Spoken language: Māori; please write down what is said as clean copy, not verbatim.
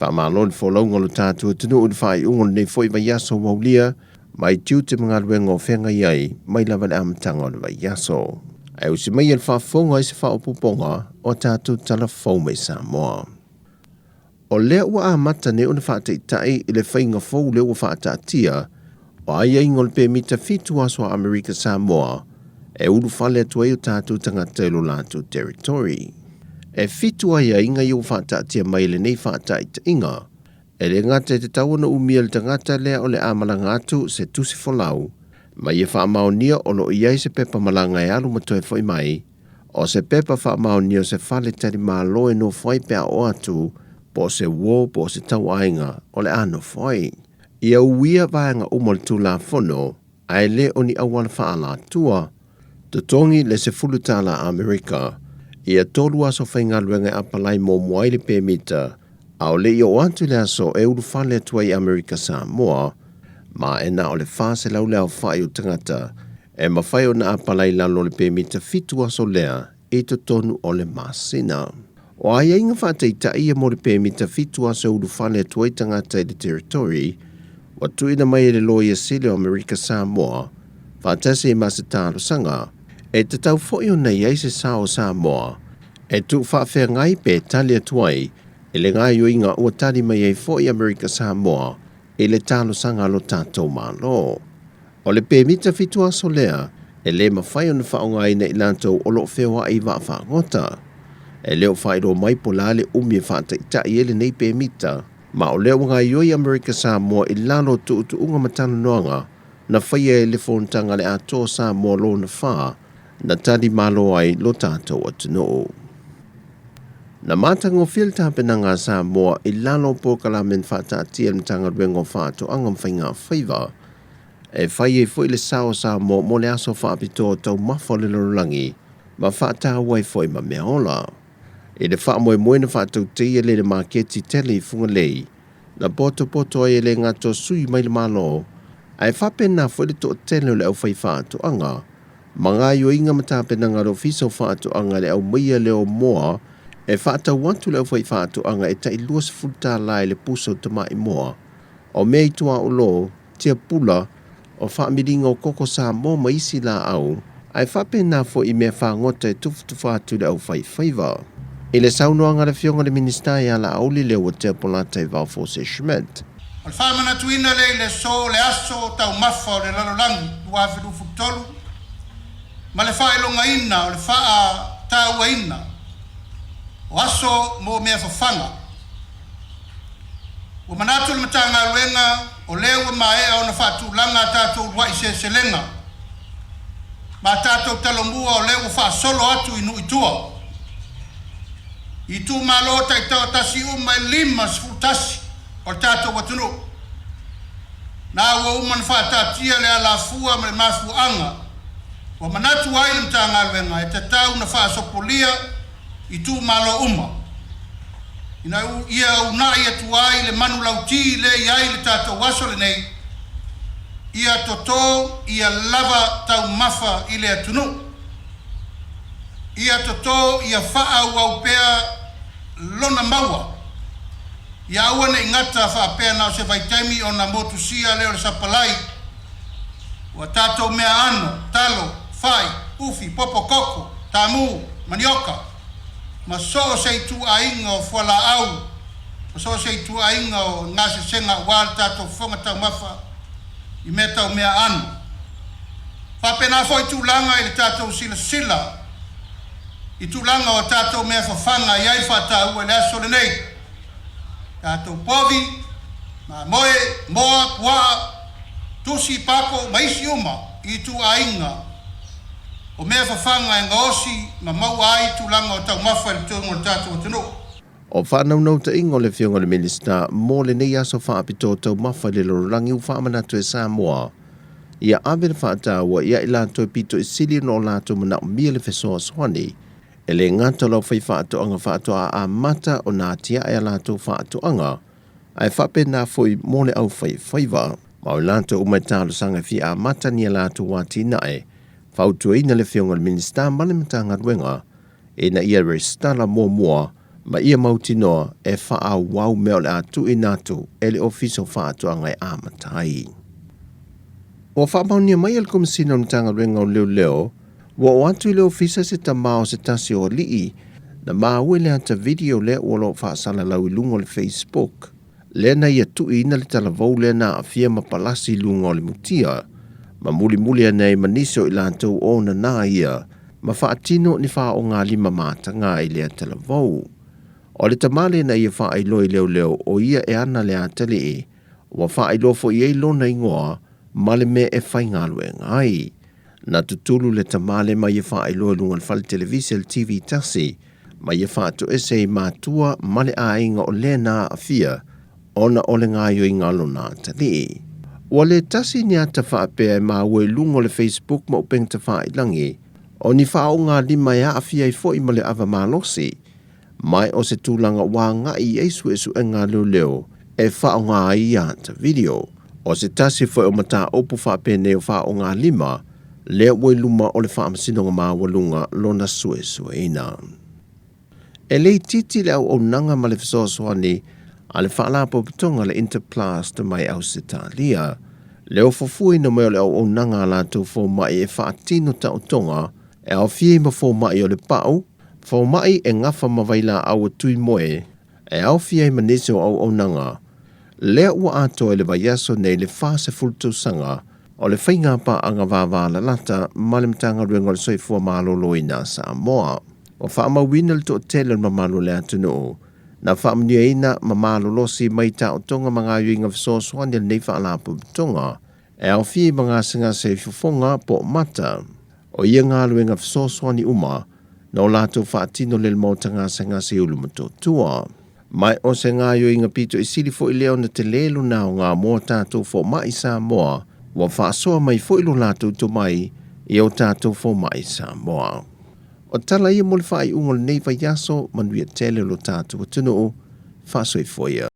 Paamalon folonga lo tātua tunu un whai ungon nei foi vai yaso waulia, mai tiu te mga ruenga o whenga iai, mai lava le amatanga o vai yaso. Ai usi mai el whafonga i se whaopuponga o tātua tala fau mai Sāmoa. O lea ua amata ne una whaate itai i le whainga fau lea ua whaata atia, o aia ingol pe mita fitu aso a Amerika Sāmoa, e uru whale atua i o tātua tangata ilo lātu territory. E fitu aia inga i o whaata atia mai le nei whaata ita inga, e le ngata te tawana umia le tangata lea o le amalanga atu se tusi folau, mai e whaamaonia o lo iai se pepa malanga e alu matoe foi mai, o se pepa whaamaonia o se whale tari maa loe no foi pea o atu, po se wo po se tau ainga o le ano foi. Ia uia vaenga umol tu la fono, ai le o ni awala whaala tua, tutongi le se fulu tala Amerika, ia tolu aso whainga luenga apalai mo moaile pe mita, au le i o atu le aso e uru whale atua i Amerika Sāmoa, ma e na o le whase lau leo whai o tangata, e ma whai o na apalai lalo le pe mita fitu aso lea, e to tonu o le masina. O aia inga whateita ia mo le pe mita fitu aso uru whale atua i tangata i le territory, watu ina mai e le loia sile o Amerika Sāmoa, whatase i masitaro sanga, e te tau fo i o nei eise sao Sāmoa, e tu whawhea ngai pe tali atuai, e le ngai o inga ua tali mai e fo i Amerika Sāmoa, e le talo sanga lo tātou malo. O le pe mita fitu aso lea, e le mawhai o na whaonga ina i lantou o lo whewa i wa whaangota. E leo whaero mai po lale umi e whaata i tai ele nei pe mita, ma o leo ngai o i Amerika Sāmoa i lalo tu unga matana noanga, na whaia e le whontanga le ato Sāmoa lo na whaa, na tali malo ai lo tātou atu Na mātango whilta penanga Sāmoa i lalo po kalamen whata atia mtanga ruengo whātu angam whainga whaiva. E whai e fwoi le sao Sāmoa mo le aso whaapito tau mawha le lorangi, ma whata wai fwoi ma mea ola. E le wha moe moe na whātau teia le maketi tele i funga lei, na poto e le ngato sui mai le malo, ai whapena fwoi le to tele le au whai whātu anga, mga yo inga matapenanga ro fiso whātu anga le au meia leo moa, e whātau wantu leo whai whātu anga e tai luas futa lai le puso tama i moa. O mea i tua o lo, tia pula, o whaamiringa o koko Sāmoa maisi la au, ai whapena fo i mea whaangota e tufutu whātu le au whai whaiva. I le saunoanga le fionga le minister i ala auli leo o te polata i Valfo se Schmidt. Al whamana tuina le so le aso tau mafa o le lalolangi, duafiru futolu, ma le whae longa ina o le whaa tau ina, o aso mo mea whawhanga. O manatu le matanga ruenga o leo mae o na whatu langa tātou wai se lenga. Ma tātou talomua o leo wha solo atu inu itua. I tu malo tai tau tasi uma e lima sfutasi o tātou watunu. Nā ua uman whatatia le ala fua me le mafu anga. O manatu ai le matanga ruenga e te tau na wha sopolia i tu malo uma. Ina ia unai atu ai le manu lauti le iai le tātou waso le nei. Ia toto, ia lava tau mafa i le atunu. Ia toto, ia faa ua upea lona maua. Ia aua ne ingata faa pea nao se vaitaimi o na motu sia leo le sapalai. Ua tātou mea ano, talo, fai, ufi, popo koko, tamu, manioka. Ma so se tu ainga o fuala au. Ma so se tu ainga o ngase senga wal tātou fonga tau mafa. I mea tau mea anu. Whapena foi tu langa i le tātou sila. I tu langa o tātou mea whawhanga i ai whatau e le aso le nei. Tātou povi, ma moe, moa, kua, tusi pako, maisi uma i tu ainga. O mea whawhanga e ngaosi ma maua ai tu langa o tau mafa le tuongo le tātou atunu. O whanau te ingo le fionga le minister, mō le nei aso whaapito tau mafa le lorangi u whaamanatu e Sāmoa. Ia awere whaatawa ia i lātou pito i sili no lātou mana o mia le whesoa swani. E le ngata lau whai whaatoanga whaatoa a mata o nā tia e lātou whaatoanga. Ai whape nā fwoi mō le au whai whaiva. Ma o lātou umai tālo sanga fi a mata ni a lātou wāti nae. Whautua ina le fionga le minister male matanga ruenga. E na ia restala mō mua. ma ia mautinoa e wha wau meo le atu inatu e le ofiso wha atua ngai amatai. Wa wha maunia mai al komisina o tanga renga o leo, wa o atu i le ofisa se tamao se tasi o lii, na maa le ata video le walo wha sala lau i lungo le Facebook, le na ia tu ina le talavou le na afia mapalasi lungo le mutia, ma muli anei maniso i lantou o na ia, ma wha atino ni wha o ngā lima mātanga i le talavou. O le tamale na ia wha ailo i leo o ia e ana le atale e, wa wha ailo fo i eilo na ingoa, ma le me e whai ngalu e ngai. Na tutulu le tamale ma ia wha ailo lunga le whale televisi le TV tasi, ma ia wha atu ese i mātua ma le a inga o le na afia, ona o le ngāio i ngalo na atale. Wa le tasi ni ata wha apea e maa ue lungo le Facebook ma upeng ta wha ilangi, o ni wha o ngā lima ya afia i fo i ma le ava malosi, mai o se tūlanga wā ngā i eisu e ngā leo, e wha o ngā i ata video. O se tasi fo o mata opu wha apea ne o wha o ngā lima, lea ue luma o le wha amasinonga maa walunga lona sue ina. E lei titi le au o nanga ma le fisoasoani, a le whaalapo pitonga le interplast mai au se talia. Leo fofui no meo le au nanga la tau fo mai e whaatino ta o tonga, e au fie ma fo mai o le pau, fo mai e ngafa mawaila au tui moe, e au fie ma nese o au nanga. Lea ua ato e le vaiaso nei le fase fultu sanga, o le whainga pa anga vāvā la lata, ma le mtanga ruenga le soifua malolo i nā Sāmoa. O whaama wina le to tele ma malo le atunu, na whaamunia ina ma malolosi mai ta o tonga mga yuinga fisosoani le nei whaalapu tonga, e au fie mga singa se fufonga po mata, o ia ngā luenga fisosoani uma, na o lato whaatino le mautanga singa se ulu matotua. Mai o se ngā yuinga pito i sili fo i leo na te lelo na o ngā mua tātou fo mai Sāmoa, wa whaasoa mai fo ilo lato to mai, i o tātou fo mai Sāmoa. O tala ia mo le whai ungo le nei vai yaso, manuia tele lo tātou atunu o, whaasoi foia.